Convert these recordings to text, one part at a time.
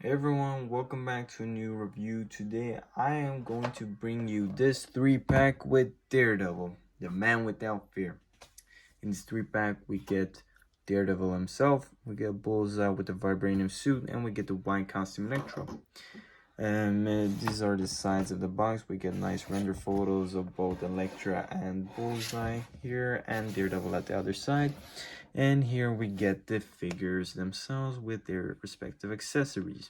Hey everyone, welcome back to a new review. Today I am going to bring you this 3-pack with Daredevil, the man without fear. In this 3-pack we get Daredevil himself, we get Bullseye with the vibranium suit, and we get the white costume Electro. These are the sides of the box. We get nice render photos of both Elektra and Bullseye here, and Daredevil at the other side. And here we get the figures themselves with their respective accessories.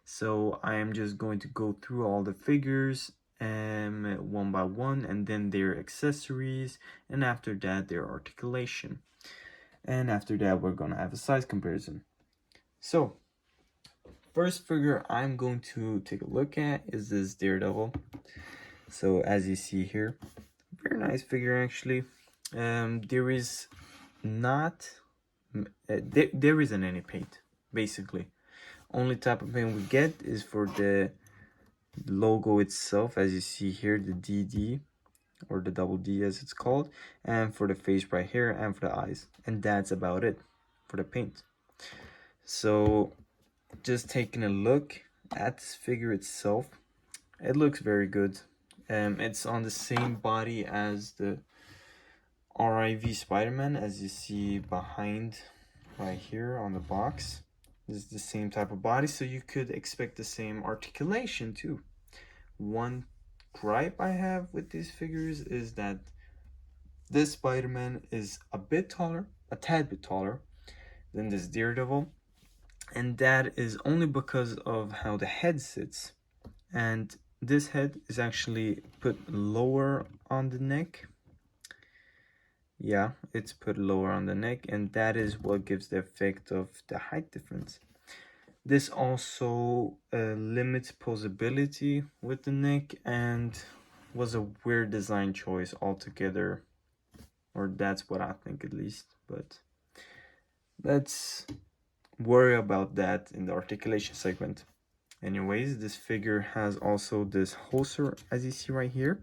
So I am just going to go through all the figures one by one, and then their accessories, and after that their articulation. And after that we're gonna have a size comparison. So first figure I'm going to take a look at is this Daredevil. So as you see here, very nice figure actually. There is not there isn't any paint basically. Only type of paint we get is for the logo itself, as you see here, the DD or the double D as it's called, and for the face right here and for the eyes, and that's about it for the paint. So just taking a look at this figure itself, it looks very good. It's on the same body as the RIV Spider-Man, as you see behind right here on the box. This is the same type of body, so you could expect the same articulation too. One gripe I have with these figures is that this Spider-Man is a bit taller, a tad bit taller than this Daredevil, and that is only because of how the head sits. And this head is actually put lower on the neck. Yeah, it's put lower on the neck, and that is what gives the effect of the height difference. This also limits posability with the neck and was a weird design choice altogether, or that's what I think at least, but let's worry about that in the articulation segment. Anyways, this figure has also this holster as you see right here,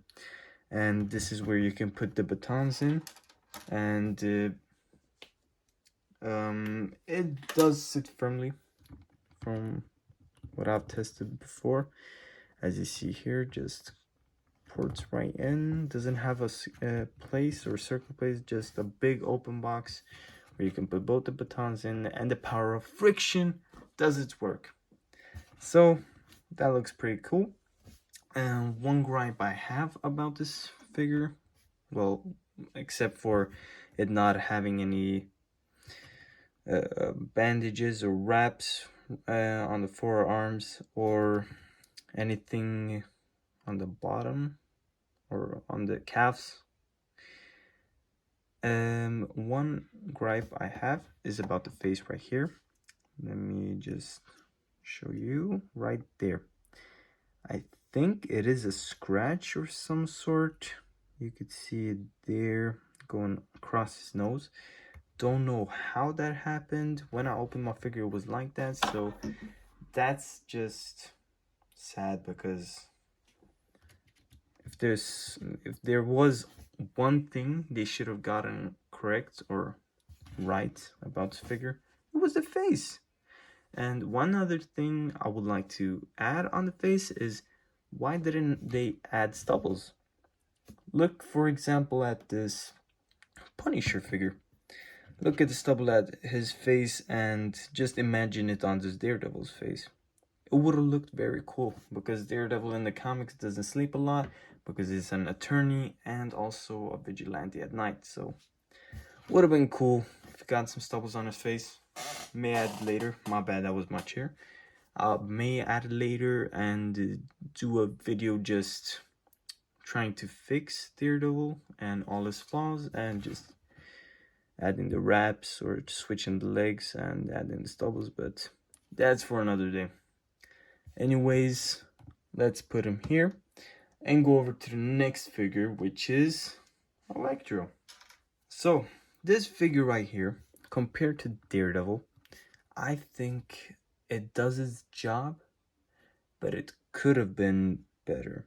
and this is where you can put the batons in, and it does sit firmly from what I've tested before. As you see here, just ports right in, doesn't have a place or circle place, just a big open box where you can put both the batons in, and the power of friction does its work. So that looks pretty cool. And one gripe I have about this figure, well, except for it not having any bandages or wraps on the forearms or anything on the bottom or on the calves. One gripe I have is about the face right here. Let me just show you right there. I think it is a scratch or some sort. You could see it there going across his nose. Don't know how that happened. When I opened my figure, it was like that. So that's just sad, because if there was one thing they should have gotten correct or right about the figure, it was the face. And one other thing I would like to add on the face is, why didn't they add stubbles? Look, for example, at this Punisher figure. Look at the stubble at his face and just imagine it on this Daredevil's face. It would have looked very cool, because Daredevil in the comics doesn't sleep a lot, because he's an attorney and also a vigilante at night. So would have been cool if he got some stubbles on his face. May add later. My bad, that was my chair. May add it later and do a video just trying to fix Daredevil and all his flaws, and just adding the wraps or switching the legs and adding the stubbles, but that's for another day. Anyways, let's put him here and go over to the next figure, which is Electro. So this figure right here, compared to Daredevil, I think it does its job, but it could have been better.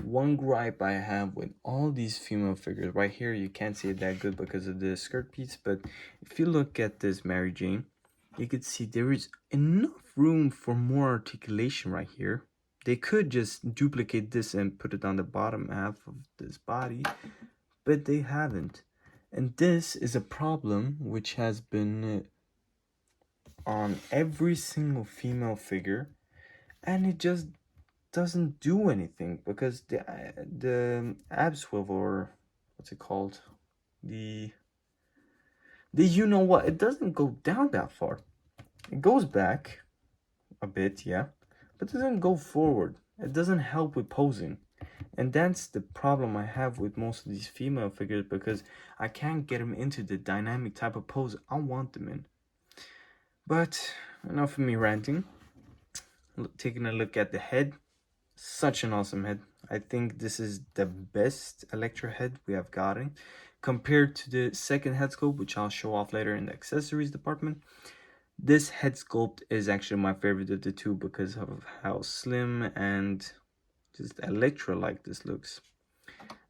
One gripe I have with all these female figures, right here you can't see it that good because of the skirt piece, but if you look at this Mary Jane, you could see there is enough room for more articulation right here. They could just duplicate this and put it on the bottom half of this body, but they haven't. And this is a problem which has been on every single female figure, and it just doesn't do anything because the ab swivel, or what's it called, the you know what, it doesn't go down that far. It goes back a bit, yeah, but it doesn't go forward. It doesn't help with posing. And that's the problem I have with most of these female figures, because I can't get them into the dynamic type of pose I want them in. But enough of me ranting. Taking a look at the head. Such an awesome head. I think this is the best Electro head we have gotten. Compared to the second head sculpt, which I'll show off later in the accessories department, this head sculpt is actually my favorite of the two because of how slim and just Electro-like this looks.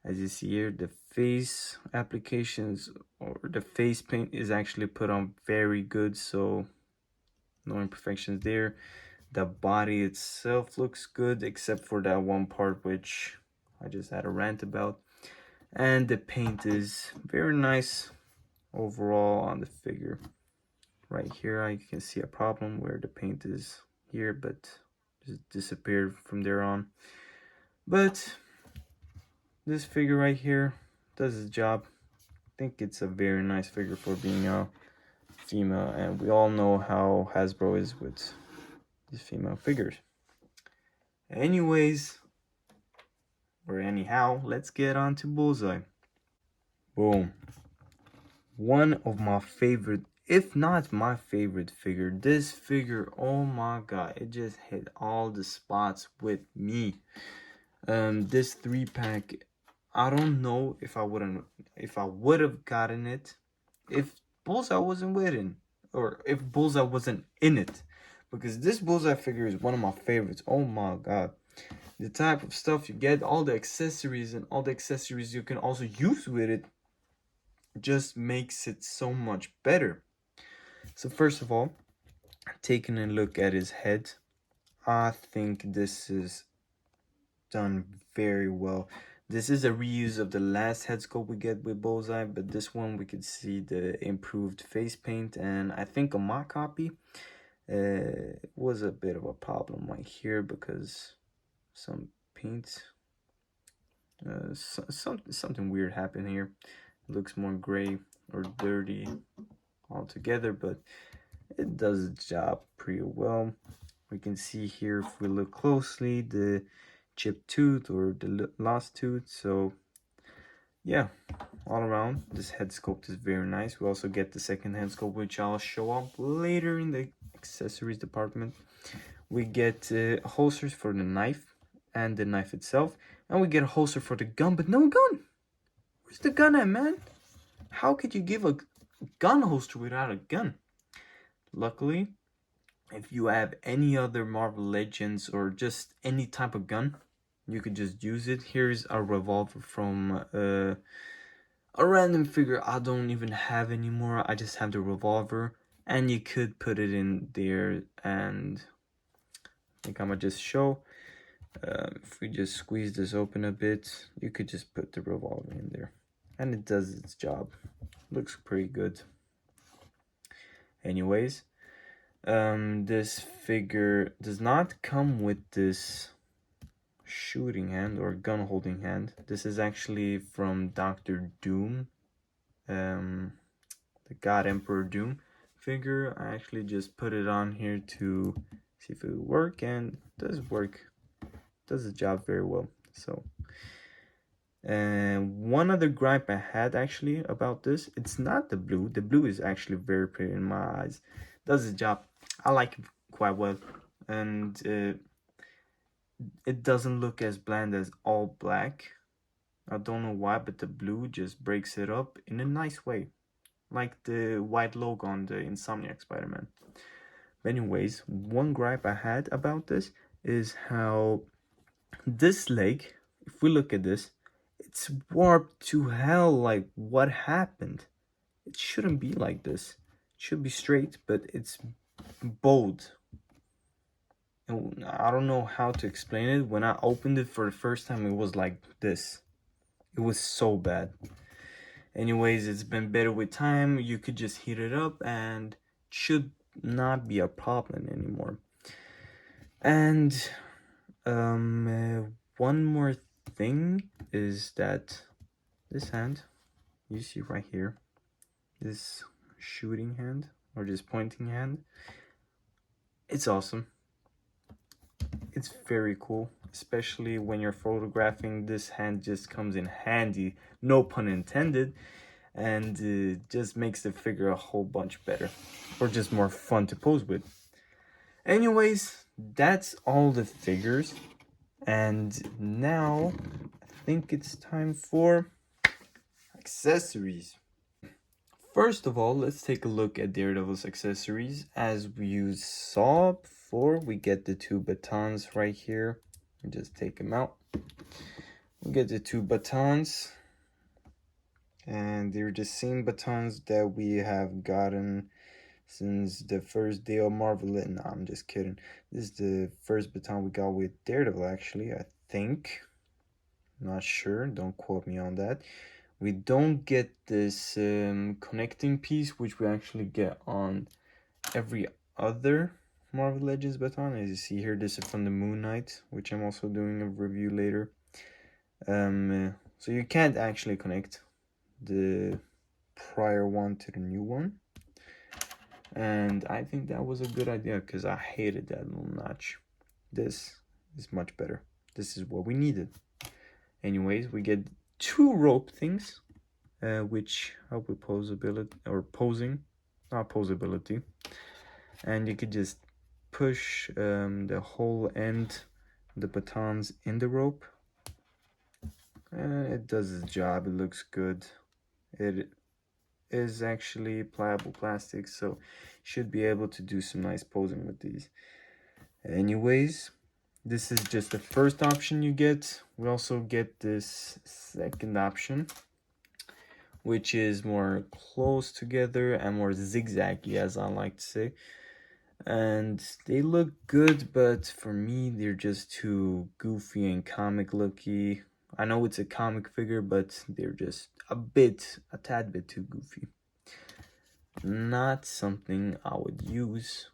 As you see here, the face applications, or the face paint, is actually put on very good, so no imperfections there. The body itself looks good, except for that one part which I just had a rant about. And the paint is very nice overall on the figure. Right here I can see a problem where the paint is here, but just disappeared from there on. But this figure right here does its job. I think it's a very nice figure for being a female, and we all know how Hasbro is with these female figures. Anyways, or anyhow, let's get on to Bullseye. Boom. One of my favorite, if not my favorite figure. This figure, oh my god, it just hit all the spots with me. This 3-pack, I don't know if I would have gotten it if Bullseye wasn't winning, or if Bullseye wasn't in it, because this Bullseye figure is one of my favorites. Oh my god, the type of stuff you get, all the accessories, and all the accessories you can also use with it, just makes it so much better. So first of all, taking a look at his head, I think this is done very well. This is a reuse of the last head sculpt we get with Bullseye, but this one we could see the improved face paint, and I think on my copy it was a bit of a problem right here because some paint, something weird happened here. It looks more gray or dirty altogether, but it does its job pretty well. We can see here, if we look closely, the chipped tooth or the lost tooth. So yeah, all around this head sculpt is very nice. We also get the second head sculpt, which I'll show up later in the accessories department. We get holsters for the knife and the knife itself, and we get a holster for the gun, but no gun. Where's the gun at, man? How could you give a gun holster without a gun? Luckily, if you have any other Marvel Legends or just any type of gun, you could just use it. Here's a revolver from a random figure I don't even have anymore. I just have the revolver, and you could put it in there, and I think I'm gonna just show. If we just squeeze this open a bit, you could just put the revolver in there, and it does its job. Looks pretty good. Anyways, this figure does not come with this shooting hand or gun holding hand. This is actually from Dr. Doom, the God Emperor Doom figure. I actually just put it on here to see if it would work, and it does work. Does the job very well. So one other gripe I had actually about this, it's not the blue. The blue is actually very pretty in my eyes. Does the job. I like it quite well, and it doesn't look as bland as all black. I don't know why, but the blue just breaks it up in a nice way, like the white logo on the Insomniac Spider-Man. But anyways, one gripe I had about this is how this leg, if we look at this, it's warped to hell. Like, what happened? It shouldn't be like this. should be straight, but it's bold. And I don't know how to explain it. When I opened it for the first time, it was like this. It was so bad. Anyways, it's been better with time. You could just heat it up and it should not be a problem anymore. And one more thing is that this hand, you see right here, this shooting hand or this pointing hand, it's awesome. It's very cool, especially when you're photographing. This hand just comes in handy, no pun intended, and just makes the figure a whole bunch better, or just more fun to pose with. Anyways, that's all the figures, and now I think it's time for accessories. First of all, let's take a look at Daredevil's accessories. As you saw before, we get the two batons right here. Just take them out. We get the two batons, and they're the same batons that we have gotten since the first day of Marvel. No, I'm just kidding. This is the first baton we got with Daredevil, actually, I think. Not sure, don't quote me on that. We don't get this connecting piece, which we actually get on every other Marvel Legends baton. As you see here, this is from the Moon Knight, which I'm also doing a review later. So you can't actually connect the prior one to the new one. And I think that was a good idea because I hated that little notch. This is much better. This is what we needed. Anyways, we get two rope things, which help with posability or posing, not posability. And you could just push the whole end, the batons in the rope. It does its job. It looks good. It is actually pliable plastic, so should be able to do some nice posing with these. Anyways, this is just the first option you get. We also get this second option, which is more close together and more zigzaggy, as I like to say. And they look good, but for me, they're just too goofy and comic looky. I know it's a comic figure, but they're just a tad bit too goofy. Not something I would use,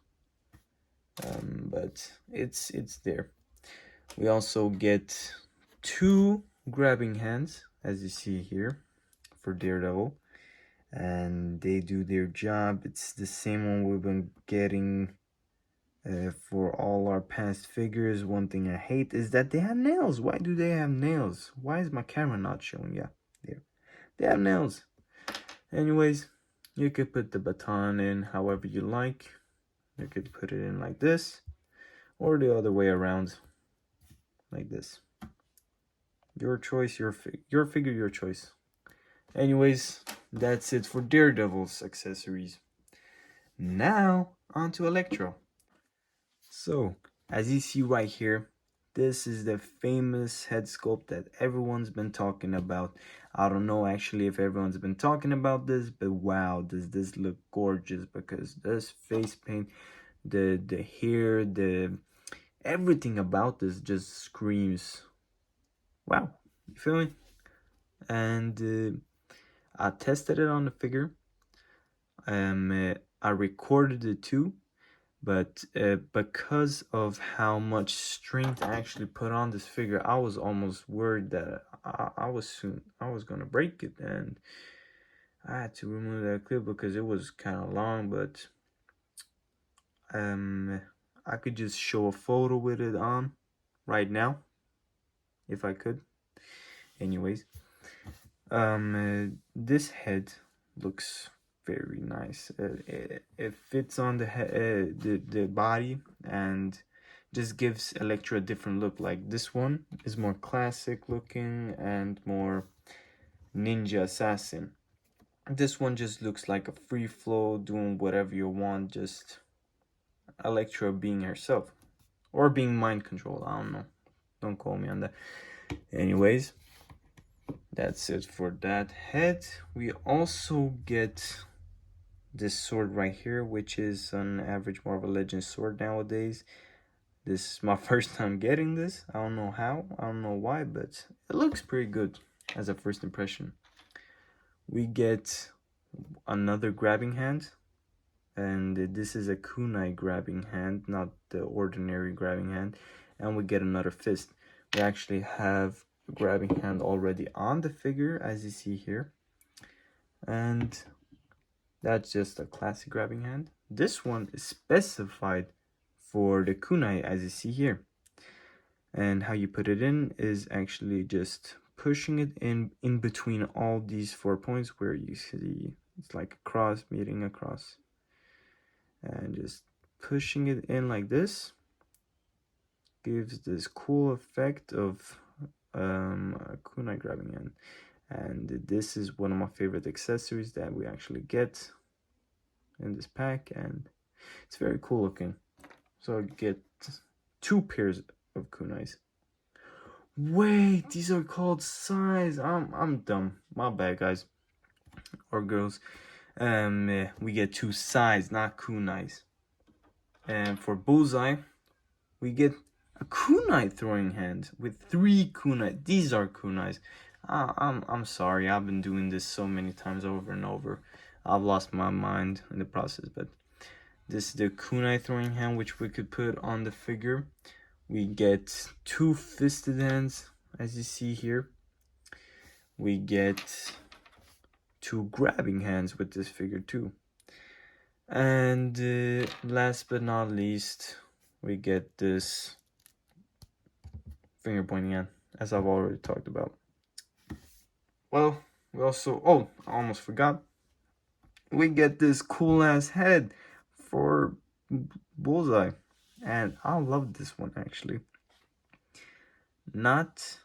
but it's there. We also get two grabbing hands, as you see here, for Daredevil, and they do their job. It's the same one we've been getting for all our past figures. One thing I hate is that they have nails. Why do they have nails? Why is my camera not showing? Yeah, there. They have nails. Anyways, you could put the baton in however you like. You could put it in like this, or the other way around, like this. Your choice, your figure, your choice. Anyways, that's it for Daredevil's accessories. Now, on to Electro. So, as you see right here, this is the famous head sculpt that everyone's been talking about. I don't know actually if everyone's been talking about this, but wow, does this look gorgeous, because this face paint, the hair, everything about this just screams wow. You feel me? And I tested it on the figure. I recorded it too, but because of how much strength I actually put on this figure, I was almost worried that I was gonna break it, and I had to remove that clip because it was kind of long. But I could just show a photo with it on right now if I could. Anyways, this head looks very nice. It fits on the body and just gives Electro a different look. Like this one is more classic looking and more ninja assassin. This one just looks like a free flow, doing whatever you want, just Electro being herself, or being mind controlled. I don't know, don't call me on that. Anyways, that's it for that head. We also get this sword right here, which is an average Marvel Legends sword nowadays. This is my first time getting this. I don't know how, I don't know why, but it looks pretty good as a first impression. We get another grabbing hand, and this is a kunai grabbing hand, not the ordinary grabbing hand. And we get another fist. We actually have a grabbing hand already on the figure, as you see here, and that's just a classic grabbing hand. This one is specified for the kunai, as you see here. And how you put it in is actually just pushing it in between all these 4 points where you see it's like a cross meeting a cross, and just pushing it in like this gives this cool effect of a kunai grabbing hand. And this is one of my favorite accessories that we actually get in this pack, and it's very cool looking. So I get 2 pairs of kunais. Wait, these are called size. I'm dumb. My bad, guys or girls. We get 2 size, not kunais. And for Bullseye, we get a kunai throwing hand with 3 kunai. These are kunais. I'm sorry. I've been doing this so many times over and over. I've lost my mind in the process, but this is the kunai throwing hand, which we could put on the figure. We get 2 fisted hands, as you see here. We get 2 grabbing hands with this figure too. And last but not least, we get this finger pointing hand, as I've already talked about. Well, we also, oh, I almost forgot. We get this cool ass head for Bullseye. And I love this one actually. Not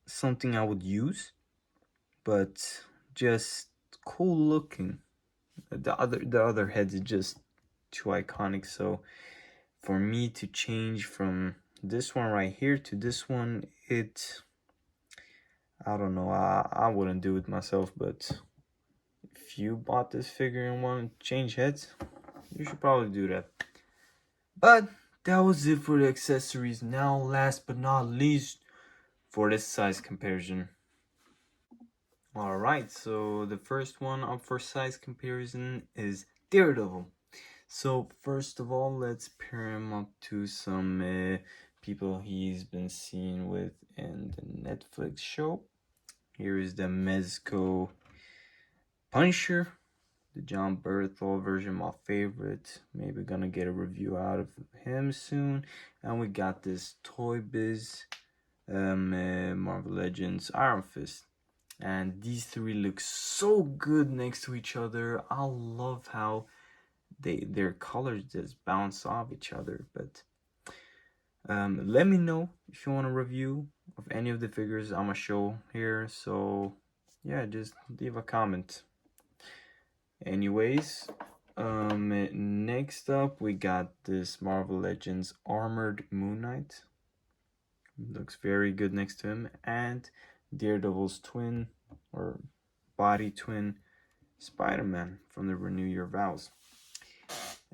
something I would use, but just cool looking. The other heads is just too iconic, so for me to change from this one right here to this one, I don't know, I wouldn't do it myself, but if you bought this figure and want to change heads, you should probably do that. But that was it for the accessories. Now last but not least, for this size comparison. Alright, so the first one up for size comparison is Daredevil. So first of all, let's pair him up to some people he's been seen with in the Netflix show. Here is the Mezco Punisher, the John Berthel version, my favorite. Maybe gonna get a review out of him soon. And we got this Toy Biz Marvel Legends Iron Fist. And these 3 look so good next to each other. I love how their colors just bounce off each other. But let me know if you want a review of any of the figures I'm gonna show here. So yeah, just leave a comment. Anyways, next up we got this Marvel Legends Armored Moon Knight. Looks very good next to him. And Daredevil's twin or body twin, Spider-Man from the Renew Your Vows.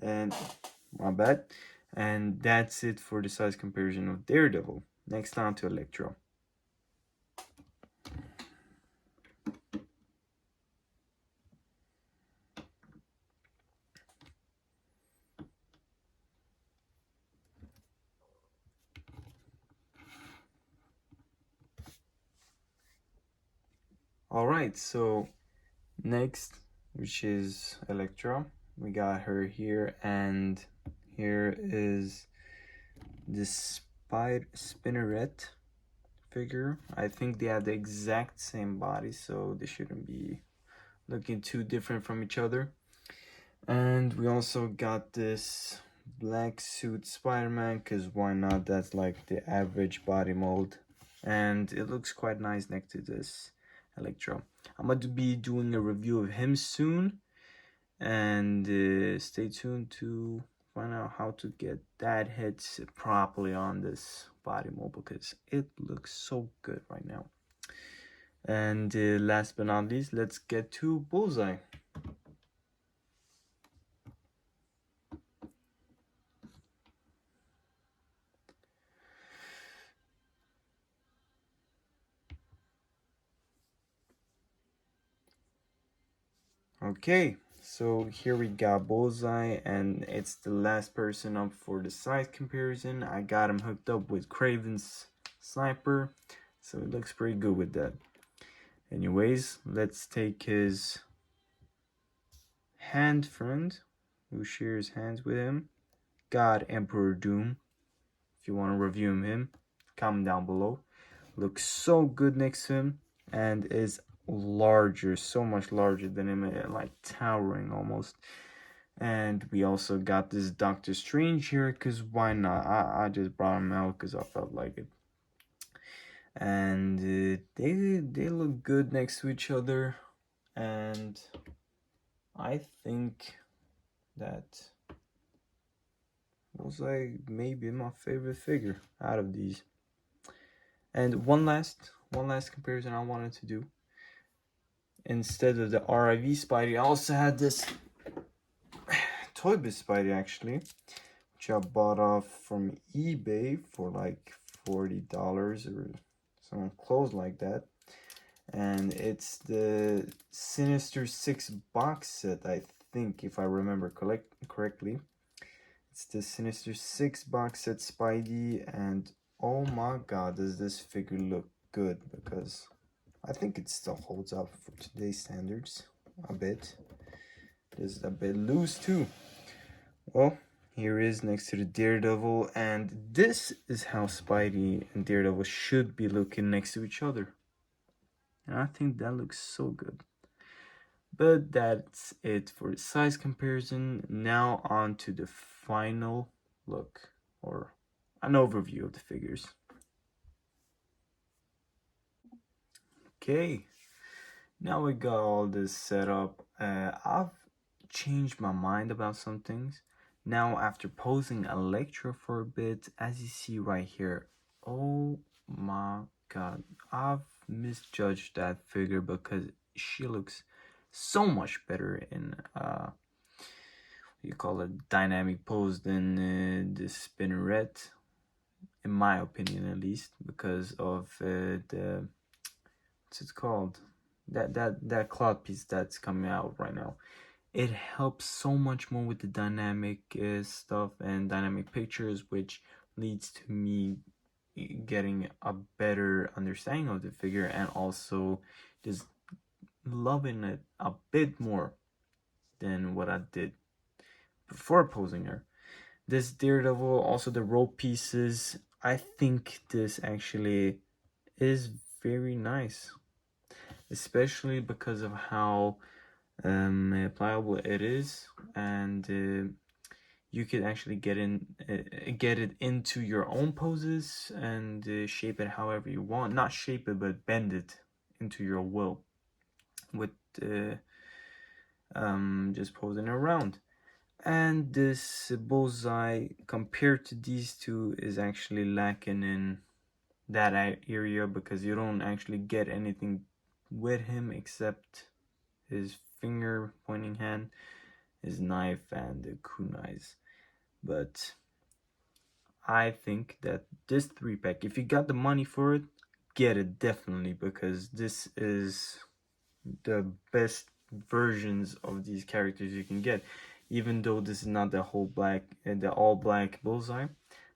And my bad. And that's it for the size comparison of Daredevil. Next on to Electro. Alright, so next, which is Electra. We got her here, and here is this Spinneret figure. I think they have the exact same body, so they shouldn't be looking too different from each other. And we also got this black suit Spider-Man, because why not? That's like the average body mold, and it looks quite nice next to this Electro. I'm going to be doing a review of him soon, and stay tuned to find out how to get that head sit properly on this body mold, because it looks so good right now. And last but not least, let's get to Bullseye. Okay, so here we got Bullseye, and it's the last person up for the size comparison. I got him hooked up with Craven's sniper, so it looks pretty good with that. Anyways, let's take his hand friend, who shares hands with him, God Emperor Doom. If you want to review him, comment down below. Looks so good next to him, and is larger, so much larger than him, like towering almost. And we also got this Doctor Strange here, because why not? I just brought him out because I felt like it. And they look good next to each other, and I think that was like maybe my favorite figure out of these. And one last comparison I wanted to do. Instead of the RIV Spidey, I also had this Toy Biz Spidey actually, which I bought off from eBay for like $40 or something close like that. And it's the Sinister 6 box set, I think, if I remember correctly. It's the Sinister 6 box set Spidey, and oh my god, does this figure look good, because I think it still holds up for today's standards a bit. It is a bit loose too. Well, here is next to the Daredevil, and this is how Spidey and Daredevil should be looking next to each other. And I think that looks so good. But that's it for the size comparison. Now on to the final look, or an overview of the figures. Okay, now we got all this set up. I've changed my mind about some things. Now, after posing Electro for a bit, as you see right here, oh my god, I've misjudged that figure because she looks so much better in you call it dynamic pose than the spinneret, in my opinion at least, because of the what's it called, that cloth piece that's coming out right now. It helps so much more with the dynamic stuff and dynamic pictures, which leads to me getting a better understanding of the figure, and also just loving it a bit more than what I did before posing her. This Daredevil, also the rope pieces, I think this actually is very nice, especially because of how pliable it is, and you could actually get it into your own poses, and shape it however you want. Not shape it, but bend it into your will with just posing around. And this Bullseye, compared to these two, is actually lacking in that area, because you don't actually get anything with him except his finger pointing hand, his knife, and the kunais. But I think that this 3-pack, if you got the money for it, get it definitely, because this is the best versions of these characters you can get. Even though this is not the whole black and the all black Bullseye,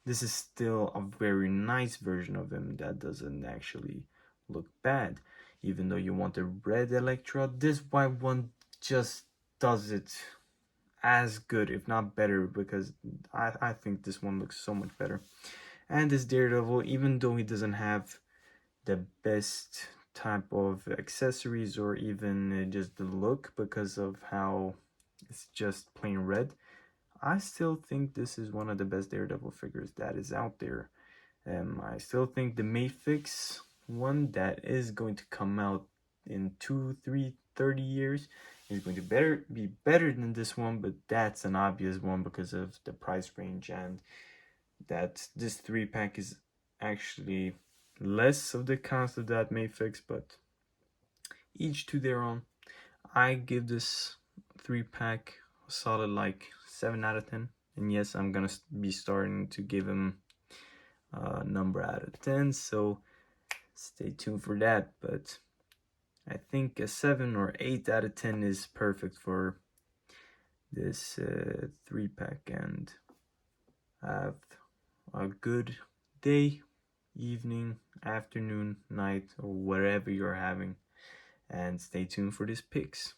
this is still a very nice version of him that doesn't actually look bad. Even though you want the red Electra, this white one just does it as good, if not better, because I think this one looks so much better. And this Daredevil, even though he doesn't have the best type of accessories or even just the look, because of how it's just plain red, I still think this is one of the best Daredevil figures that is out there. I still think the Mayfix one that is going to come out in 2, 3, 30 years is going to be better than this one, but that's an obvious one because of the price range, and that this 3-pack is actually less of the cost of that Mayfix, but each to their own. I give this 3-pack a solid like 7 out of 10. And yes, I'm gonna be starting to give him a number out of 10, so stay tuned for that. But I think a 7 or 8 out of 10 is perfect for this 3-pack, and have a good day, evening, afternoon, night, or whatever you're having, and stay tuned for this picks.